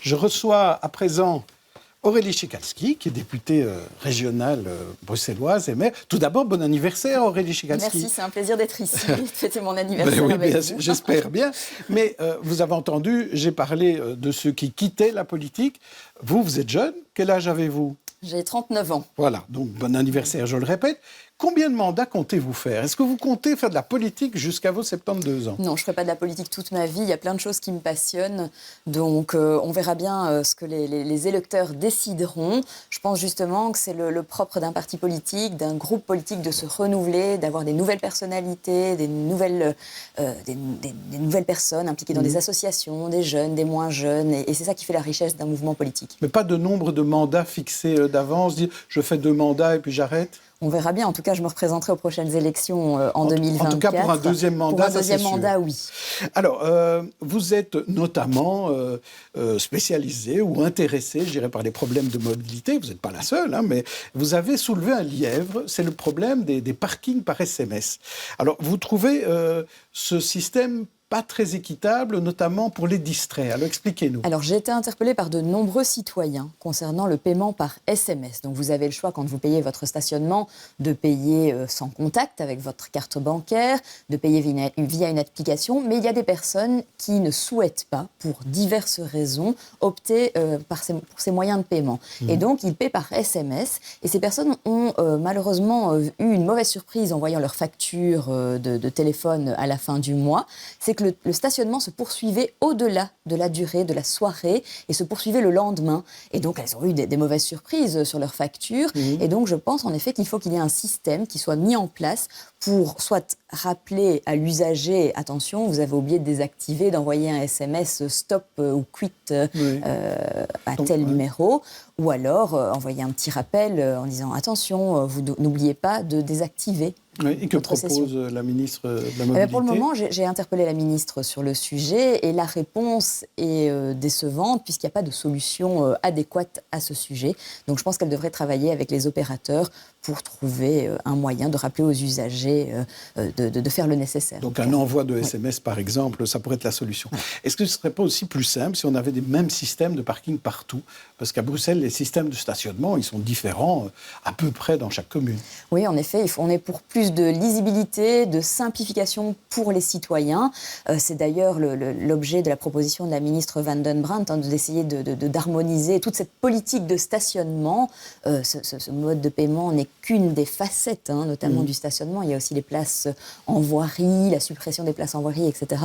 Je reçois à présent Aurélie Cicalski, qui est députée régionale bruxelloise et maire. Tout d'abord, bon anniversaire Aurélie Cicalski. Merci, c'est un plaisir d'être ici et de fêter mon anniversaire oui, avec bien vous. J'espère bien. Mais vous avez entendu, j'ai parlé de ceux qui quittaient la politique. Vous êtes jeune. Quel âge avez-vous ? J'ai 39 ans. Voilà, donc bon anniversaire, je le répète. Combien de mandats comptez-vous faire ? Est-ce que vous comptez faire de la politique jusqu'à vos 72 ans ? Non, je ne ferai pas de la politique toute ma vie. Il y a plein de choses qui me passionnent. Donc, on verra bien ce que les électeurs décideront. Je pense justement que c'est le propre d'un parti politique, d'un groupe politique de se renouveler, d'avoir des nouvelles personnalités, des nouvelles personnes impliquées dans des associations, des jeunes, des moins jeunes. Et c'est ça qui fait la richesse d'un mouvement politique. Mais pas de nombre de mandats fixés d'avance, dire je fais 2 mandats et puis j'arrête ? On verra bien. En tout cas, je me représenterai aux prochaines élections en 2024. En tout cas, pour un deuxième mandat, pour un deuxième mandat, oui. Alors, vous êtes notamment spécialisé ou intéressé, je dirais, par les problèmes de mobilité. Vous n'êtes pas la seule, hein, mais vous avez soulevé un lièvre. C'est le problème des parkings par SMS. Alors, vous trouvez ce système pas très équitable, notamment pour les distraits. Alors, expliquez-nous. Alors, j'ai été interpellée par de nombreux citoyens concernant le paiement par SMS. Donc, vous avez le choix, quand vous payez votre stationnement, de payer sans contact avec votre carte bancaire, de payer via une application. Mais il y a des personnes qui ne souhaitent pas, pour diverses raisons, opter pour ces moyens de paiement. Et donc, ils paient par SMS. Et ces personnes ont malheureusement eu une mauvaise surprise en voyant leur facture de téléphone à la fin du mois. C'est que le stationnement se poursuivait au-delà de la durée de la soirée et se poursuivait le lendemain. Et donc, elles ont eu des mauvaises surprises sur leurs factures. Et donc, je pense en effet qu'il faut qu'il y ait un système qui soit mis en place pour soit rappeler à l'usager, attention, vous avez oublié de désactiver, d'envoyer un SMS stop ou quit à tel numéro, ou alors envoyer un petit rappel en disant, attention, vous n'oubliez pas de désactiver. Oui, et que propose la ministre de la Mobilité ? Pour le moment, j'ai interpellé la ministre sur le sujet et la réponse est décevante puisqu'il n'y a pas de solution adéquate à ce sujet. Donc je pense qu'elle devrait travailler avec les opérateurs pour trouver un moyen de rappeler aux usagers de faire le nécessaire. Donc un envoi de SMS, par exemple, ça pourrait être la solution. Ouais. Est-ce que ce ne serait pas aussi plus simple si on avait des mêmes systèmes de parking partout ? Parce qu'à Bruxelles, les systèmes de stationnement, ils sont différents à peu près dans chaque commune. Oui, en effet, on est pour plus de lisibilité, de simplification pour les citoyens. C'est d'ailleurs l'objet de la proposition de la ministre Van den Brandt, d'essayer d'harmoniser toute cette politique de stationnement. Ce mode de paiement n'est qu'une des facettes, notamment du stationnement. Il y a aussi les places en voirie, la suppression des places en voirie, etc.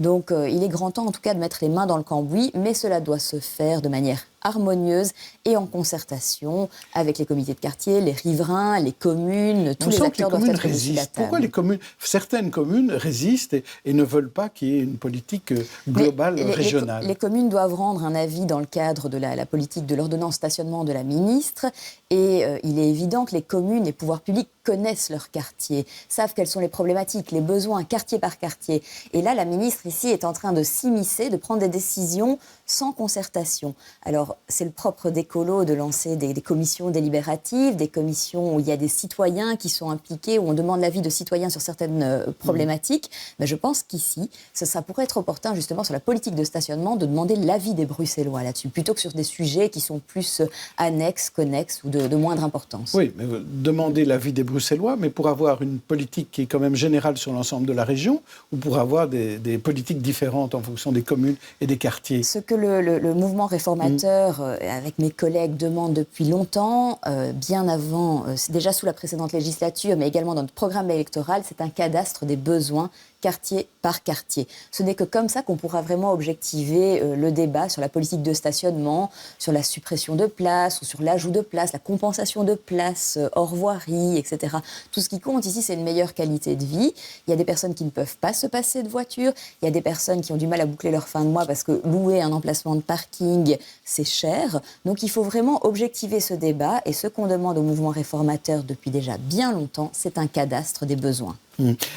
Donc, il est grand temps, en tout cas, de mettre les mains dans le cambouis, mais cela doit se faire de manière harmonieuse et en concertation avec les comités de quartier, les riverains, les communes, tous les acteurs doivent être ici à table. Pourquoi certaines communes résistent et ne veulent pas qu'il y ait une politique globale, régionale ? Les communes doivent rendre un avis dans le cadre de la politique de l'ordonnance stationnement de la ministre et il est évident que les communes, les pouvoirs publics connaissent leur quartier, savent quelles sont les problématiques, les besoins, quartier par quartier. Et là, la ministre ici est en train de s'immiscer, de prendre des décisions sans concertation. Alors, c'est le propre d'écolo de lancer des commissions délibératives, des commissions où il y a des citoyens qui sont impliqués, où on demande l'avis de citoyens sur certaines problématiques. Mais je pense qu'ici, ça pourrait être opportun, justement, sur la politique de stationnement, de demander l'avis des Bruxellois là-dessus, plutôt que sur des sujets qui sont plus annexes, connexes ou de moindre importance. Oui, mais demander l'avis des Bruxellois, mais pour avoir une politique qui est quand même générale sur l'ensemble de la région, ou pour avoir des politiques différentes en fonction des communes et des quartiers ? Ce que le mouvement réformateur, avec mes collègues, demande depuis longtemps, bien avant, déjà sous la précédente législature, mais également dans notre programme électoral, c'est un cadastre des besoins quartier par quartier. Ce n'est que comme ça qu'on pourra vraiment objectiver le débat sur la politique de stationnement, sur la suppression de places ou sur l'ajout de places, la compensation de places hors voirie, etc. Tout ce qui compte ici, c'est une meilleure qualité de vie. Il y a des personnes qui ne peuvent pas se passer de voiture. Il y a des personnes qui ont du mal à boucler leur fin de mois parce que louer un emplacement de parking, c'est cher. Donc il faut vraiment objectiver ce débat et ce qu'on demande au mouvement réformateur depuis déjà bien longtemps, c'est un cadastre des besoins.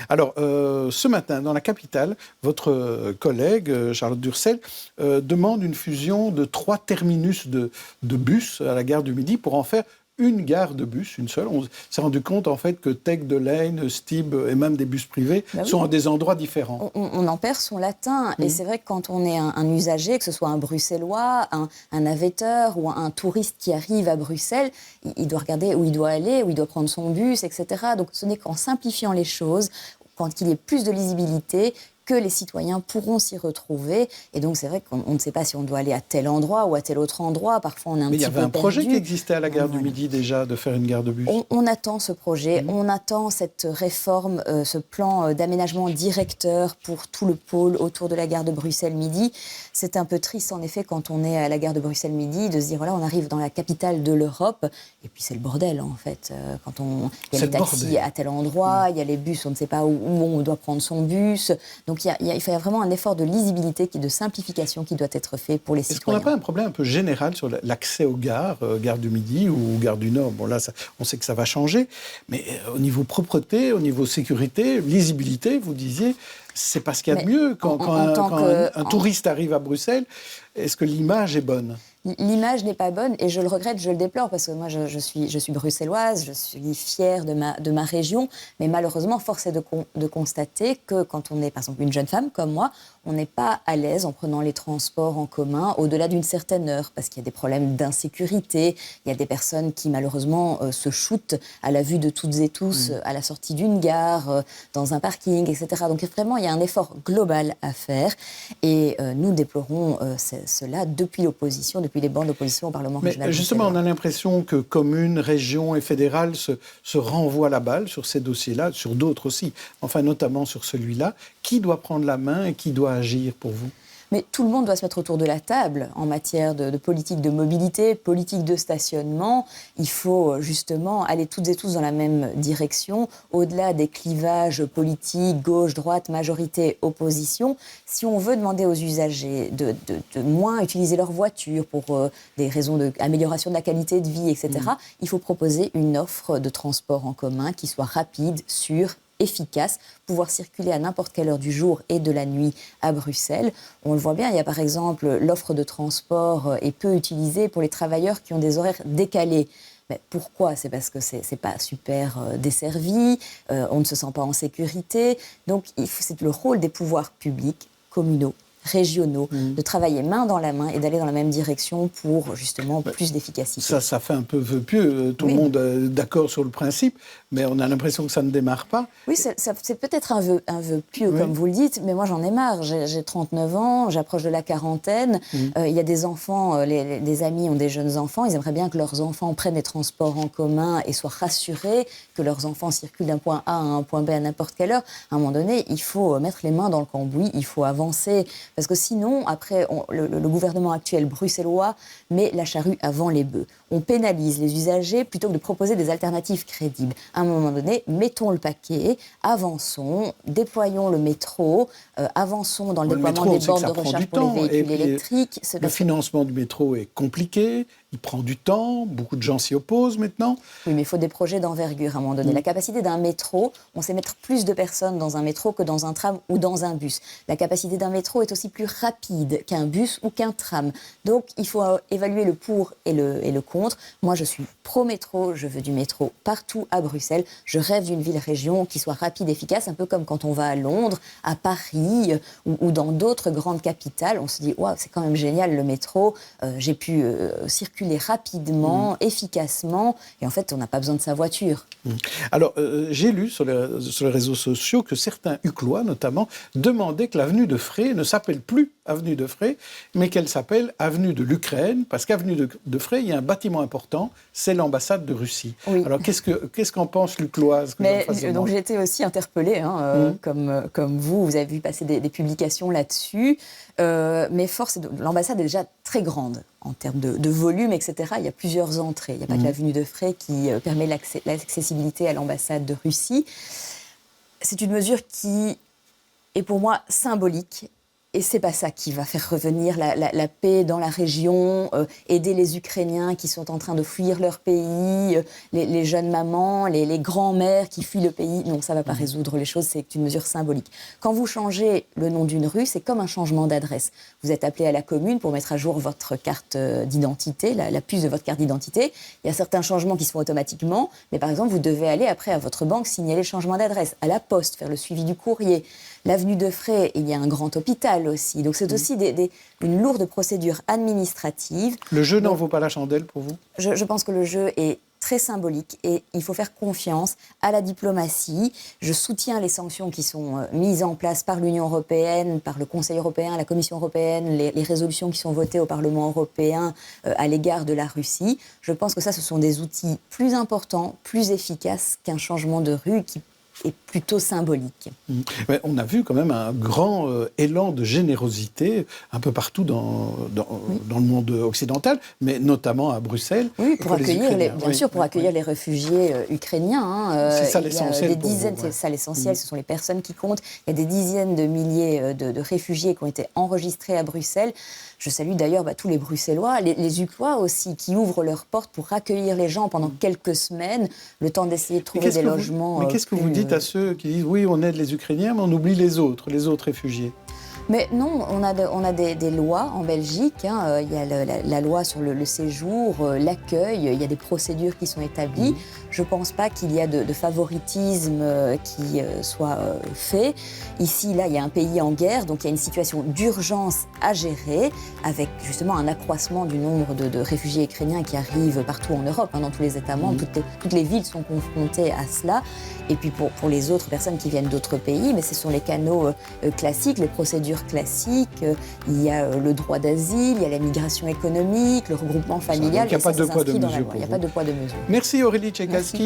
Alors, ce matin, dans la capitale, votre collègue, Charlotte Dursel, demande une fusion de 3 terminus de bus à la gare du Midi pour en faire une gare de bus, une seule. On s'est rendu compte en fait que Tech de Leyne, Stib et même des bus privés sont à des endroits différents. On en perd son latin. Et c'est vrai que quand on est un usager, que ce soit un Bruxellois, un navetteur ou un touriste qui arrive à Bruxelles, il doit regarder où il doit aller, où il doit prendre son bus, etc. Donc ce n'est qu'en simplifiant les choses, quand il y ait plus de lisibilité, que les citoyens pourront s'y retrouver. Et donc, c'est vrai qu'on ne sait pas si on doit aller à tel endroit ou à tel autre endroit. Parfois, on est un petit peu perdu. Mais il y avait un projet qui existait à la gare du Midi déjà, de faire une gare de bus. On attend ce projet, on attend cette réforme, ce plan d'aménagement directeur pour tout le pôle autour de la gare de Bruxelles-Midi. C'est un peu triste, en effet, quand on est à la gare de Bruxelles-Midi, de se dire, voilà, on arrive dans la capitale de l'Europe, et puis c'est le bordel, en fait. Quand il y a les taxis à tel endroit, il y a les bus, on ne sait pas où on doit prendre son bus. Donc il faut vraiment un effort de lisibilité, de simplification qui doit être fait pour les citoyens. Est-ce qu'on n'a pas un problème un peu général sur l'accès aux gares, gare du Midi ou gare du Nord? Bon là, on sait que ça va changer, mais au niveau propreté, au niveau sécurité, lisibilité, vous disiez, c'est pas ce qu'il y a de mieux. Quand un touriste arrive à Bruxelles, est-ce que l'image est bonne? L'image n'est pas bonne et je le regrette, je le déplore parce que moi je suis bruxelloise, je suis fière de ma région, mais malheureusement force est de constater que quand on est par exemple une jeune femme comme moi, on n'est pas à l'aise en prenant les transports en commun au-delà d'une certaine heure parce qu'il y a des problèmes d'insécurité, il y a des personnes qui malheureusement se shootent à la vue de toutes et tous à la sortie d'une gare, dans un parking, etc. Donc vraiment il y a un effort global à faire et nous déplorons cela depuis l'opposition, depuis les bancs d'opposition au Parlement régional. Mais justement, on a l'impression que communes, régions et fédérales se renvoient la balle sur ces dossiers-là, sur d'autres aussi, enfin notamment sur celui-là. Qui doit prendre la main et qui doit agir pour vous ? Mais tout le monde doit se mettre autour de la table en matière de politique de mobilité, politique de stationnement. Il faut justement aller toutes et tous dans la même direction, au-delà des clivages politiques, gauche, droite, majorité, opposition. Si on veut demander aux usagers de moins utiliser leur voiture pour des raisons d'amélioration de la qualité de vie, etc., il faut proposer une offre de transport en commun qui soit rapide, sûre, efficace, pouvoir circuler à n'importe quelle heure du jour et de la nuit à Bruxelles. On le voit bien, il y a par exemple l'offre de transport est peu utilisée pour les travailleurs qui ont des horaires décalés. Mais pourquoi ? C'est parce que c'est pas super desservi, on ne se sent pas en sécurité. Donc c'est le rôle des pouvoirs publics, communaux, régionaux, de travailler main dans la main et d'aller dans la même direction pour justement plus d'efficacité. Ça fait un peu vœu pieux, tout le monde est d'accord sur le principe, mais on a l'impression que ça ne démarre pas. Oui, c'est peut-être un vœu pieux, comme vous le dites, mais moi j'en ai marre. J'ai 39 ans, j'approche de la quarantaine, il y a des enfants, des amis ont des jeunes enfants, ils aimeraient bien que leurs enfants prennent des transports en commun et soient rassurés que leurs enfants circulent d'un point A à un point B à n'importe quelle heure. À un moment donné, il faut mettre les mains dans le cambouis, il faut avancer. Parce que sinon, après, le gouvernement actuel bruxellois met la charrue avant les bœufs. On pénalise les usagers plutôt que de proposer des alternatives crédibles. À un moment donné, mettons le paquet, avançons, déployons le métro, avançons dans le déploiement des bornes de recharge pour les véhicules électriques. Le financement du métro est compliqué, il prend du temps, beaucoup de gens s'y opposent maintenant. Oui, mais il faut des projets d'envergure à un moment donné. La capacité d'un métro, on sait mettre plus de personnes dans un métro que dans un tram ou dans un bus. La capacité d'un métro est aussi plus rapide qu'un bus ou qu'un tram. Donc, il faut évaluer le pour et le contre. Moi, je suis pro-métro, je veux du métro partout à Bruxelles. Je rêve d'une ville-région qui soit rapide, efficace, un peu comme quand on va à Londres, à Paris ou dans d'autres grandes capitales. On se dit, waouh, c'est quand même génial le métro. J'ai pu circuler rapidement, efficacement, et en fait, on n'a pas besoin de sa voiture. Alors, j'ai lu sur les réseaux sociaux que certains Uclois, notamment, demandaient que l'avenue de Frey ne s'appelle plus avenue de Frey, mais qu'elle s'appelle avenue de l'Ukraine, parce qu'avenue de Frey, il y a un bâtiment important, c'est l'ambassade de Russie. Oui. Alors, qu'est-ce qu'en pense l'Ucloise? Donc, j'ai été aussi interpellée, comme vous avez vu passer des publications là-dessus, mais l'ambassade est déjà très grande en termes de volume, etc. Il y a plusieurs entrées. Il n'y a pas que l'avenue de Frey qui permet l'accessibilité à l'ambassade de Russie. C'est une mesure qui est pour moi symbolique Et c'est pas ça qui va faire revenir la paix dans la région, aider les Ukrainiens qui sont en train de fuir leur pays, les jeunes mamans, les grands-mères qui fuient le pays. Non, ça va pas résoudre les choses, c'est une mesure symbolique. Quand vous changez le nom d'une rue, c'est comme un changement d'adresse. Vous êtes appelé à la commune pour mettre à jour votre carte d'identité, la puce de votre carte d'identité. Il y a certains changements qui se font automatiquement, mais par exemple, vous devez aller après à votre banque signaler le changement d'adresse, à la poste, faire le suivi du courrier. L'avenue de Fray, il y a un grand hôpital aussi. Donc c'est aussi une lourde procédure administrative. Le jeu n'en vaut pas la chandelle pour vous? Je pense que le jeu est très symbolique et il faut faire confiance à la diplomatie. Je soutiens les sanctions qui sont mises en place par l'Union européenne, par le Conseil européen, la Commission européenne, les résolutions qui sont votées au Parlement européen à l'égard de la Russie. Je pense que ça, ce sont des outils plus importants, plus efficaces qu'un changement de rue qui est plutôt symbolique. Mais on a vu quand même un grand élan de générosité un peu partout dans le monde occidental, mais notamment à Bruxelles. Oui, pour accueillir accueillir les réfugiés ukrainiens. C'est ça l'essentiel pour vous, C'est ça l'essentiel, ce sont les personnes qui comptent. Il y a des dizaines de milliers de réfugiés qui ont été enregistrés à Bruxelles. Je salue d'ailleurs tous les Bruxellois, les Uclois aussi, qui ouvrent leurs portes pour accueillir les gens pendant quelques semaines, le temps d'essayer de trouver des logements. Mais qu'est-ce que vous dites à ceux qui disent oui, on aide les Ukrainiens, mais on oublie les autres réfugiés? Mais non, on a des lois en Belgique. Il y a la loi sur le séjour, l'accueil. Il y a des procédures qui sont établies. Je ne pense pas qu'il y a de favoritisme qui soit fait. Ici, là, il y a un pays en guerre, donc il y a une situation d'urgence à gérer, avec justement un accroissement du nombre de réfugiés ukrainiens qui arrivent partout en Europe, dans tous les États membres. Toutes les villes sont confrontées à cela. Et puis pour les autres personnes qui viennent d'autres pays, mais ce sont les canaux classiques, les procédures classiques. Il y a le droit d'asile, il y a la migration économique, le regroupement familial. Il n'y a pas de poids de mesure. Il n'y a pas de poids de mesure. Merci Aurélie Tchaikalski.